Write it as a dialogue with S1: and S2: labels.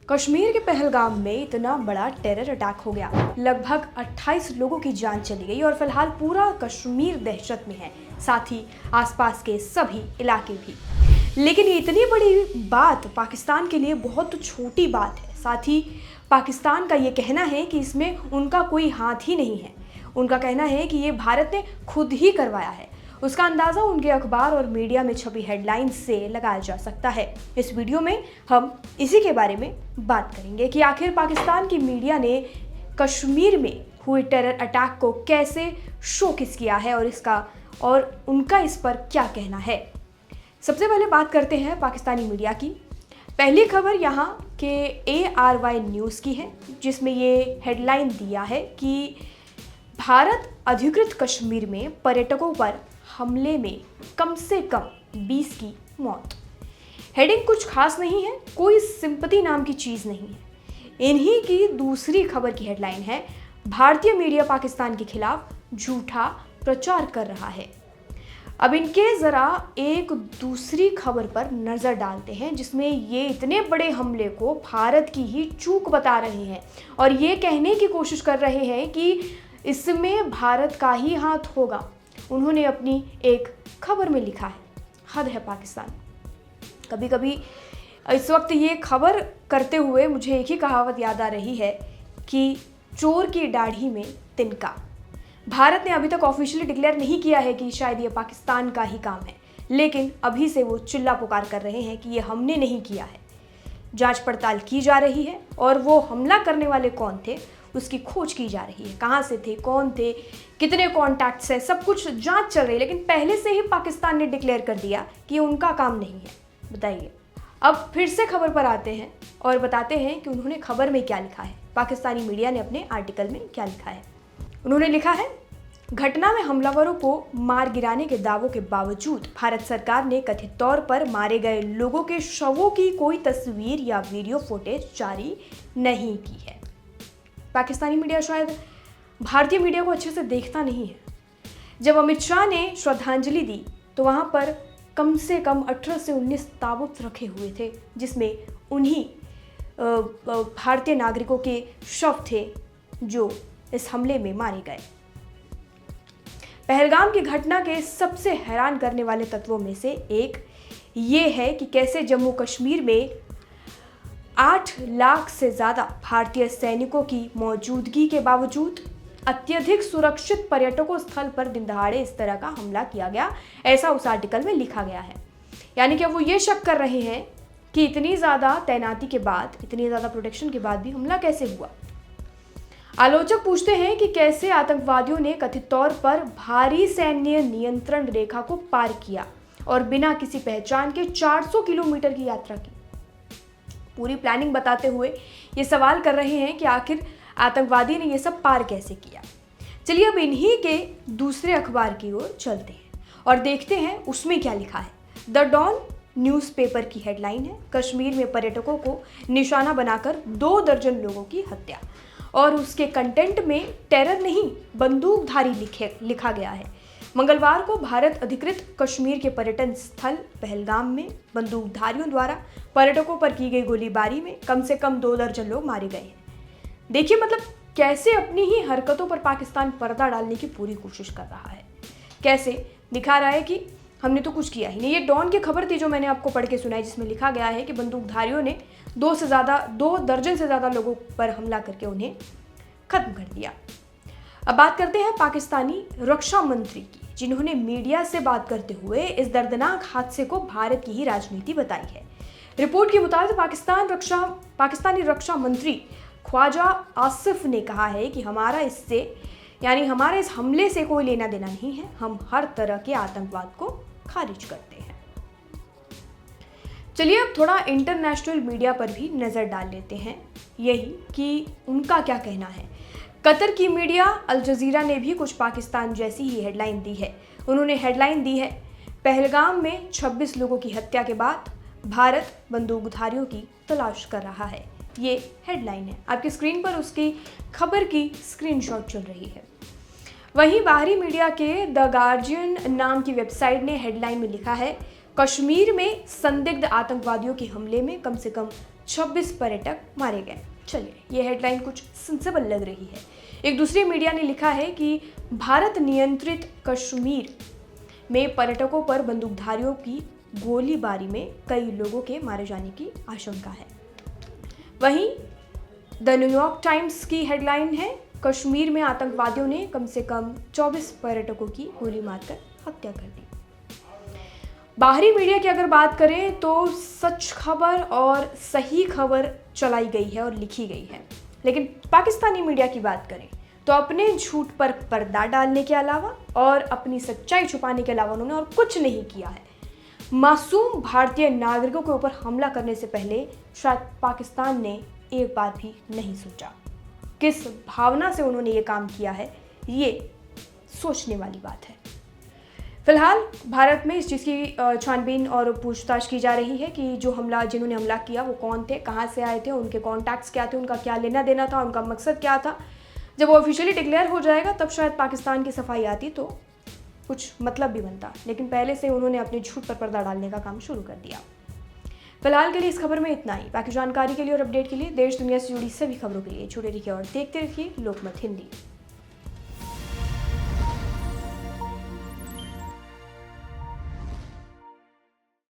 S1: कश्मीर के पहलगाम में इतना बड़ा टेरर अटैक हो गया, लगभग 28 लोगों की जान चली गई और फिलहाल पूरा कश्मीर दहशत में है, साथ ही आसपास के सभी इलाके भी। लेकिन ये इतनी बड़ी बात पाकिस्तान के लिए बहुत छोटी बात है। साथ ही पाकिस्तान का ये कहना है कि इसमें उनका कोई हाथ ही नहीं है। उनका कहना है कि ये भारत ने खुद ही करवाया है। उसका अंदाज़ा उनके अखबार और मीडिया में छपी हेडलाइंस से लगाया जा सकता है। इस वीडियो में हम इसी के बारे में बात करेंगे कि आखिर पाकिस्तान की मीडिया ने कश्मीर में हुए टेरर अटैक को कैसे शोकेस किया है और उनका इस पर क्या कहना है। सबसे पहले बात करते हैं पाकिस्तानी मीडिया की। पहली खबर यहाँ के ARY न्यूज़ की है, जिसमें ये हेडलाइन दिया है कि भारत अधिकृत कश्मीर में पर्यटकों पर हमले में कम से कम 20 की मौत। हेडिंग कुछ खास नहीं है, कोई सिंपैथी नाम की चीज़ नहीं है। इन्हीं की दूसरी खबर की हेडलाइन है, भारतीय मीडिया पाकिस्तान के खिलाफ झूठा प्रचार कर रहा है। अब इनके ज़रा एक दूसरी खबर पर नज़र डालते हैं, जिसमें ये इतने बड़े हमले को भारत की ही चूक बता रहे हैं और ये कहने की कोशिश कर रहे हैं कि इसमें भारत का ही हाथ होगा। उन्होंने अपनी एक खबर में लिखा है, हद है पाकिस्तान। कभी कभी इस वक्त ये खबर करते हुए मुझे एक ही कहावत याद आ रही है कि चोर की दाढ़ी में तिनका। भारत ने अभी तक ऑफिशियली डिक्लेयर नहीं किया है कि शायद ये पाकिस्तान का ही काम है, लेकिन अभी से वो चिल्ला पुकार कर रहे हैं कि ये हमने नहीं किया है। जांच पड़ताल की जा रही है और वो हमला करने वाले कौन थे उसकी खोज की जा रही है। कहाँ से थे, कौन थे, कितने कॉन्टैक्ट्स हैं, सब कुछ जांच चल रही है। लेकिन पहले से ही पाकिस्तान ने डिक्लेयर कर दिया कि उनका काम नहीं है। बताइए। अब फिर से खबर पर आते हैं और बताते हैं कि उन्होंने खबर में क्या लिखा है। पाकिस्तानी मीडिया ने अपने आर्टिकल में क्या लिखा है। उन्होंने लिखा है, घटना में हमलावरों को मार गिराने के दावों के बावजूद भारत सरकार ने कथित तौर पर मारे गए लोगों के शवों की कोई तस्वीर या वीडियो फुटेज जारी नहीं की है। पाकिस्तानी मीडिया शायद भारतीय मीडिया को अच्छे से देखता नहीं है। जब अमित शाह ने श्रद्धांजलि दी तो वहाँ पर कम से कम 18 से 19 ताबूत रखे हुए थे, जिसमें उन्हीं भारतीय नागरिकों के शव थे जो इस हमले में मारे गए। पहलगाम की घटना के सबसे हैरान करने वाले तत्वों में से एक ये है कि कैसे जम्मू कश्मीर में 8 लाख से ज़्यादा भारतीय सैनिकों की मौजूदगी के बावजूद अत्यधिक सुरक्षित पर्यटकों स्थल पर दिन दहाड़े इस तरह का हमला किया गया, ऐसा उस आर्टिकल में लिखा गया है। यानी कि वो ये शक कर रहे हैं कि इतनी ज़्यादा तैनाती के बाद, इतनी ज़्यादा प्रोटेक्शन के बाद भी हमला कैसे हुआ। आलोचक पूछते हैं कि कैसे आतंकवादियों ने कथित तौर पर भारी सैन्य नियंत्रण रेखा को पार किया और बिना किसी पहचान के 400 किलोमीटर की यात्रा की। पूरी प्लानिंग बताते हुए ये सवाल कर रहे हैं कि आखिर आतंकवादी ने ये सब पार कैसे किया। चलिए अब इन्हीं के दूसरे अखबार की ओर चलते हैं और देखते हैं उसमें क्या लिखा है। द डॉन न्यूज़पेपर की हेडलाइन है, कश्मीर में पर्यटकों को निशाना बनाकर 2 दर्जन लोगों की हत्या। और उसके कंटेंट में टेरर नहीं, बंदूकधारी लिखा गया है। मंगलवार को भारत अधिकृत कश्मीर के पर्यटन स्थल पहलगाम में बंदूकधारियों द्वारा पर्यटकों पर की गई गोलीबारी में कम से कम 2 दर्जन लोग मारे गए हैं। देखिए मतलब कैसे अपनी ही हरकतों पर पाकिस्तान पर्दा डालने की पूरी कोशिश कर रहा है। कैसे दिखा रहा है कि हमने तो कुछ किया ही नहीं। ये डॉन की खबर थी जो मैंने आपको पढ़ के सुनाई, जिसमें लिखा गया है कि बंदूकधारियों ने 2 दर्जन से ज़्यादा लोगों पर हमला करके उन्हें खत्म कर दिया। अब बात करते हैं पाकिस्तानी रक्षा मंत्री की, जिन्होंने मीडिया से बात करते हुए इस दर्दनाक हादसे को भारत की ही राजनीति बताई है। रिपोर्ट के मुताबिक पाकिस्तानी रक्षा मंत्री ख्वाजा आसिफ ने कहा है कि हमारा इस हमले से कोई लेना देना नहीं है। हम हर तरह के आतंकवाद को खारिज करते हैं। चलिए अब थोड़ा इंटरनेशनल मीडिया पर भी नज़र डाल लेते हैं, यही कि उनका क्या कहना है। कतर की मीडिया अल जजीरा ने भी कुछ पाकिस्तान जैसी ही हेडलाइन दी है। उन्होंने हेडलाइन दी है, पहलगाम में 26 लोगों की हत्या के बाद भारत बंदूकधारियों की तलाश कर रहा है। ये हेडलाइन है, आपकी स्क्रीन पर उसकी खबर की स्क्रीनशॉट चल रही है। वहीं बाहरी मीडिया के द गार्जियन नाम की वेबसाइट ने हेडलाइन में लिखा है, कश्मीर में संदिग्ध आतंकवादियों के हमले में कम से कम 26 पर्यटक मारे गए। चलिए, ये हेडलाइन कुछ सेंसेबल लग रही है। एक दूसरी मीडिया ने लिखा है कि भारत नियंत्रित कश्मीर में पर्यटकों पर बंदूकधारियों की गोलीबारी में कई लोगों के मारे जाने की आशंका है। वहीं द न्यूयॉर्क टाइम्स की हेडलाइन है, कश्मीर में आतंकवादियों ने कम से कम 24 पर्यटकों की गोली मारकर हत्या कर दी। बाहरी मीडिया की अगर बात करें तो सच खबर और सही खबर चलाई गई है और लिखी गई है, लेकिन पाकिस्तानी मीडिया की बात करें तो अपने झूठ पर पर्दा डालने के अलावा और अपनी सच्चाई छुपाने के अलावा उन्होंने और कुछ नहीं किया है। मासूम भारतीय नागरिकों के ऊपर हमला करने से पहले शायद पाकिस्तान ने एक बार भी नहीं सोचा। किस भावना से उन्होंने ये काम किया है, ये सोचने वाली बात है। फिलहाल भारत में इस चीज़ की छानबीन और पूछताछ की जा रही है कि जिन्होंने हमला किया वो कौन थे, कहाँ से आए थे, उनके कॉन्टैक्ट्स क्या थे, उनका क्या लेना देना था, उनका मकसद क्या था। जब वो ऑफिशियली डिक्लेयर हो जाएगा तब शायद पाकिस्तान की सफाई आती तो कुछ मतलब भी बनता, लेकिन पहले से उन्होंने अपने झूठ पर पर्दा डालने का काम शुरू कर दिया। फिलहाल के लिए इस खबर में इतना ही। बाकी जानकारी के लिए और अपडेट के लिए देश दुनिया से जुड़ी सभी खबरों के लिए जुड़े रहिए और देखते रहिए लोकमत हिंदी।